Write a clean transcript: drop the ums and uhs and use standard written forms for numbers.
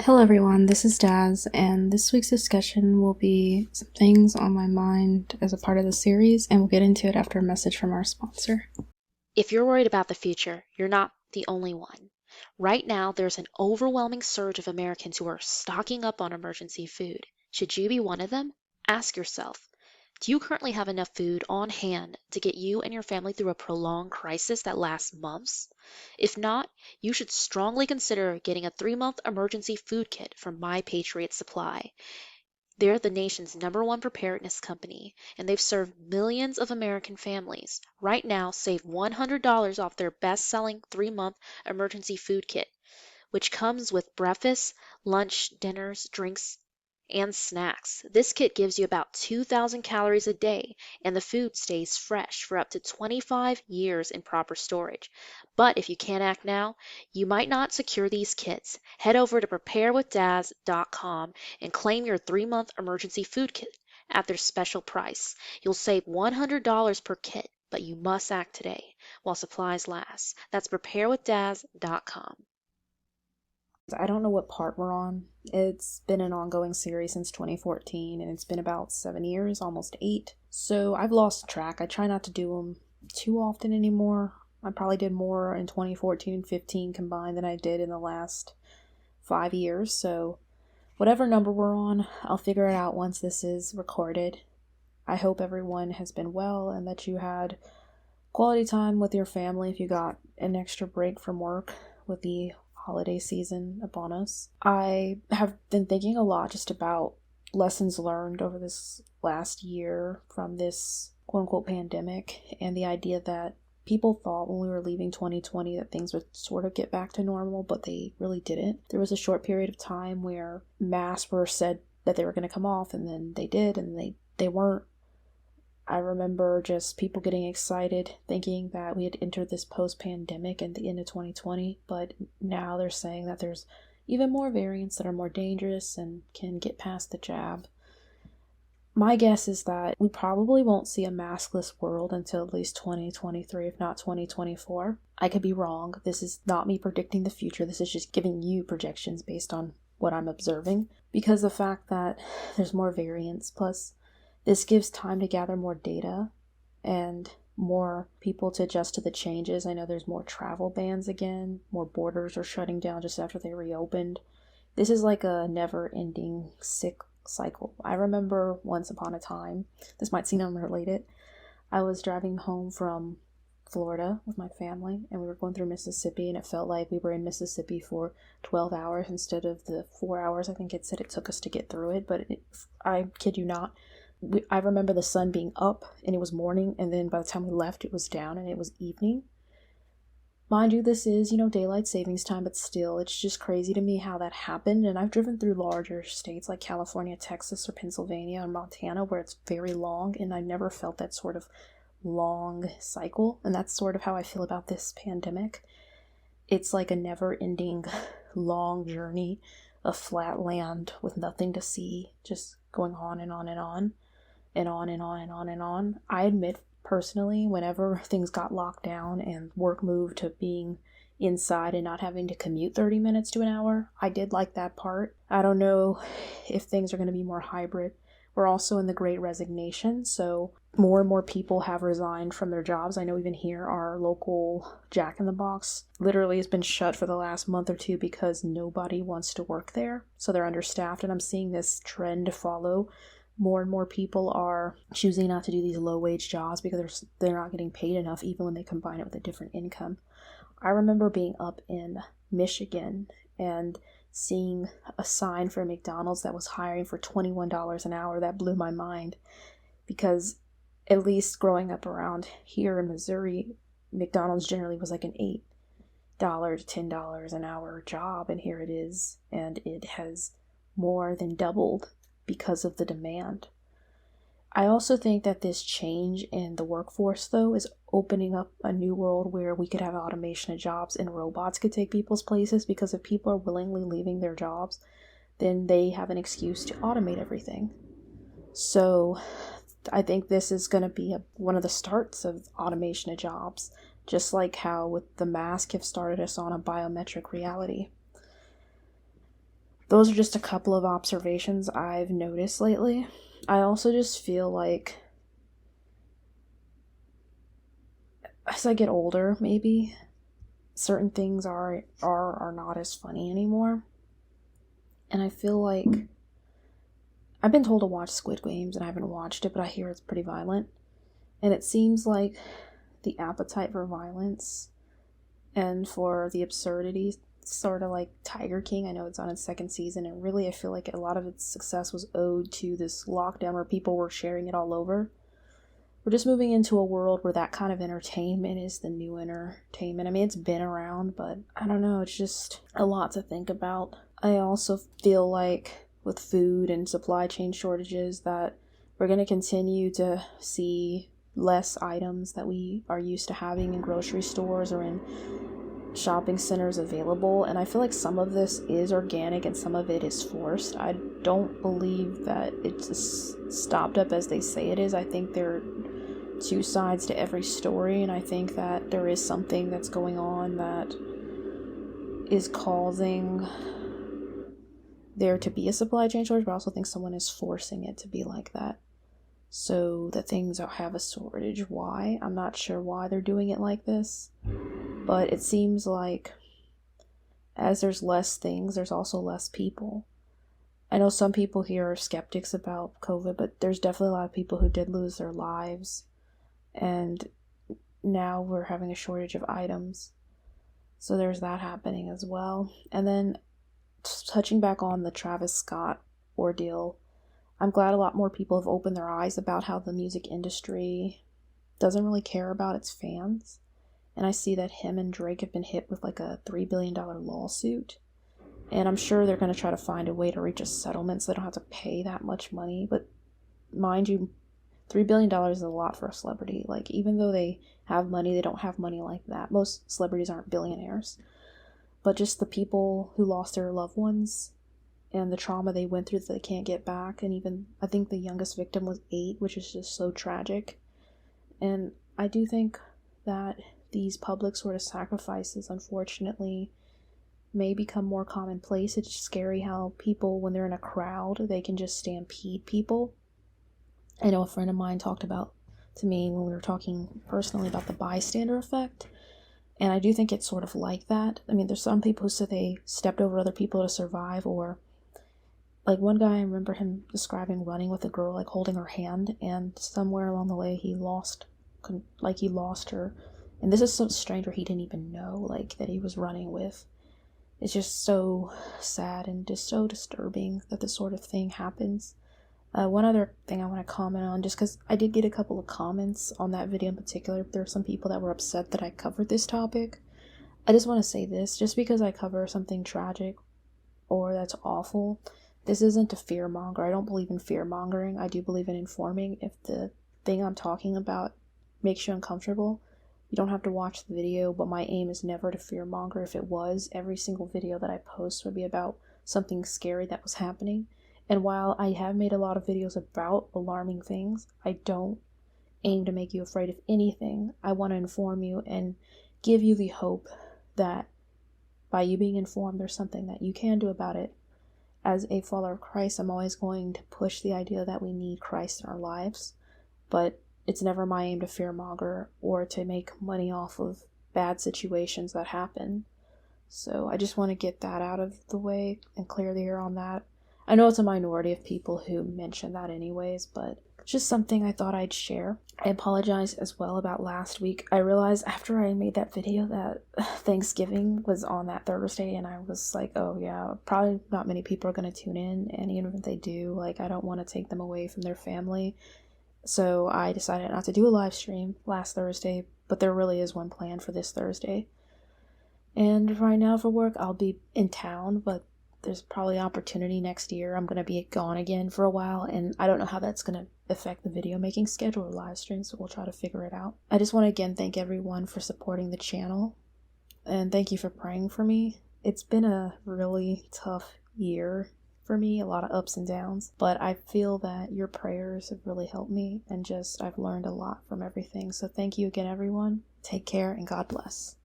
Hello everyone, this is Daz, and this week's discussion will be some things on my mind as a part of the series, and we'll get into it after a message from our sponsor. If you're worried about the future, you're not the only one. Right now, there's an overwhelming surge of Americans who are stocking up on emergency food. Should you be one of them? Ask yourself, do you currently have enough food on hand to get you and your family through a prolonged crisis that lasts months? If not, you should strongly consider getting a 3-month emergency food kit from My Patriot Supply. They're the nation's #1 preparedness company, and they've served millions of American families. Right now, save $100 off their best-selling 3-month emergency food kit, which comes with breakfast, lunch, dinners, drinks, and snacks. This kit gives you about 2,000 calories a day, and the food stays fresh for up to 25 years in proper storage. But if you can't act now, you might not secure these kits. Head over to preparewithdaz.com and claim your 3-month emergency food kit at their special price. You'll save $100 per kit, but you must act today while supplies last. That's preparewithdaz.com. I don't know what part we're on. It's been an ongoing series since 2014, and it's been about 7 years, almost 8. So I've lost track. I try not to do them too often anymore. I probably did more in 2014 and 15 combined than I did in the last 5 years. So whatever number we're on, I'll figure it out once this is recorded. I hope everyone has been well and that you had quality time with your family if you got an extra break from work with the holiday season upon us. I have been thinking a lot just about lessons learned over this last year from this quote-unquote pandemic, and the idea that people thought when we were leaving 2020 that things would sort of get back to normal, but they really didn't. There was a short period of time where masks were said that they were going to come off, and then they did, and they weren't. I remember just people getting excited thinking that we had entered this post-pandemic at the end of 2020, but now they're saying that there's even more variants that are more dangerous and can get past the jab. My guess is that we probably won't see a maskless world until at least 2023, if not 2024. I could be wrong. This is not me predicting the future. This is just giving you projections based on what I'm observing, because the fact that there's more variants, plus this gives time to gather more data and more people to adjust to the changes. I know there's more travel bans again, more borders are shutting down just after they reopened. This is like a never-ending sick cycle. I remember once upon a time, this might seem unrelated, I was driving home from Florida with my family, and we were going through Mississippi, and it felt like we were in Mississippi for 12 hours instead of the 4 hours I think it said it took us to get through it. But I kid you not, I remember the sun being up and it was morning, and then by the time we left it was down and it was evening. Mind you, this is, daylight savings time, but still, it's just crazy to me how that happened. And I've driven through larger states like California, Texas, or Pennsylvania, or Montana where it's very long, and I never felt that sort of long cycle. And that's sort of how I feel about this pandemic. It's like a never-ending long journey of flat land with nothing to see, just going on and on and on. And on and on and on and on. I admit personally, whenever things got locked down and work moved to being inside and not having to commute 30 minutes to an hour, I did like that part. I don't know if things are going to be more hybrid. We're also in the Great Resignation, so more and more people have resigned from their jobs. I know even here, our local Jack in the Box literally has been shut for the last month or two because nobody wants to work there, so they're understaffed, and I'm seeing this trend follow. More and more people are choosing not to do these low-wage jobs because they're not getting paid enough, even when they combine it with a different income. I remember being up in Michigan and seeing a sign for McDonald's that was hiring for $21 an hour. That blew my mind, because at least growing up around here in Missouri, McDonald's generally was like an $8 to $10 an hour job, and here it is, and it has more than doubled because of the demand. I also think that this change in the workforce, though, is opening up a new world where we could have automation of jobs and robots could take people's places, because if people are willingly leaving their jobs, then they have an excuse to automate everything. So I think this is going to be one of the starts of automation of jobs, just like how with the mask have started us on a biometric reality. those are just a couple of observations I've noticed lately. I also just feel like as I get older, maybe certain things are not as funny anymore. And I feel like I've been told to watch Squid Games and I haven't watched it, but I hear it's pretty violent. And it seems like the appetite for violence and for the absurdity, sort of like Tiger King. I know it's on its second season, and really I feel like a lot of its success was owed to this lockdown where people were sharing it all over. We're just moving into a world where that kind of entertainment is the new entertainment. I mean, it's been around, but I don't know, it's just a lot to think about. I also feel like with food and supply chain shortages that we're going to continue to see less items that we are used to having in grocery stores or in shopping centers available, and I feel like some of this is organic and some of it is forced. I don't believe that it's as stopped up as they say it is. I think there are two sides to every story, and I think that there is something that's going on that is causing there to be a supply chain shortage, but I also think someone is forcing it to be like that so that things have a shortage. Why? I'm not sure why they're doing it like this, but it seems like as there's less things, there's also less people. I know some people here are skeptics about COVID, but there's definitely a lot of people who did lose their lives, and now we're having a shortage of items. So there's that happening as well. And then touching back on the Travis Scott ordeal, I'm glad a lot more people have opened their eyes about how the music industry doesn't really care about its fans. And I see that him and Drake have been hit with like a $3 billion lawsuit. And I'm sure they're going to try to find a way to reach a settlement so they don't have to pay that much money. But mind you, $3 billion is a lot for a celebrity. Like, even though they have money, they don't have money like that. Most celebrities aren't billionaires. But just the people who lost their loved ones and the trauma they went through that they can't get back. And even, I think the youngest victim was 8, which is just so tragic. And I do think that these public sort of sacrifices, unfortunately, may become more commonplace. It's scary how people, when they're in a crowd, they can just stampede people. I know a friend of mine talked about to me when we were talking personally about the bystander effect. And I do think it's sort of like that. I mean, there's some people who said they stepped over other people to survive, or like one guy, I remember him describing running with a girl, like holding her hand, and somewhere along the way he lost her. And this is some stranger he didn't even know, like, that he was running with. It's just so sad and just so disturbing that this sort of thing happens. One other thing I want to comment on, just because I did get a couple of comments on that video in particular. There were some people that were upset that I covered this topic. I just want to say this, just because I cover something tragic or that's awful, this isn't to fearmonger. I don't believe in fear-mongering. I do believe in informing. If the thing I'm talking about makes you uncomfortable, you don't have to watch the video, but my aim is never to fearmonger. If it was, every single video that I post would be about something scary that was happening. And while I have made a lot of videos about alarming things, I don't aim to make you afraid of anything. I want to inform you and give you the hope that by you being informed, there's something that you can do about it. As a follower of Christ, I'm always going to push the idea that we need Christ in our lives, but it's never my aim to fearmonger or to make money off of bad situations that happen. So I just want to get that out of the way and clear the air on that. I know it's a minority of people who mention that anyways, but it's just something I thought I'd share. I apologize as well about last week. I realized after I made that video that Thanksgiving was on that Thursday, and I was like, oh yeah, probably not many people are going to tune in, and even if they do, like, I don't want to take them away from their family. So I decided not to do a live stream last Thursday, but there really is one planned for this Thursday. And right now for work, I'll be in town, but there's probably opportunity next year. I'm going to be gone again for a while, and I don't know how that's going to affect the video making schedule or live stream, so we'll try to figure it out. I just want to again thank everyone for supporting the channel, and thank you for praying for me. It's been a really tough year for me, a lot of ups and downs, but I feel that your prayers have really helped me, and just I've learned a lot from everything. So thank you again, everyone. Take care, and God bless.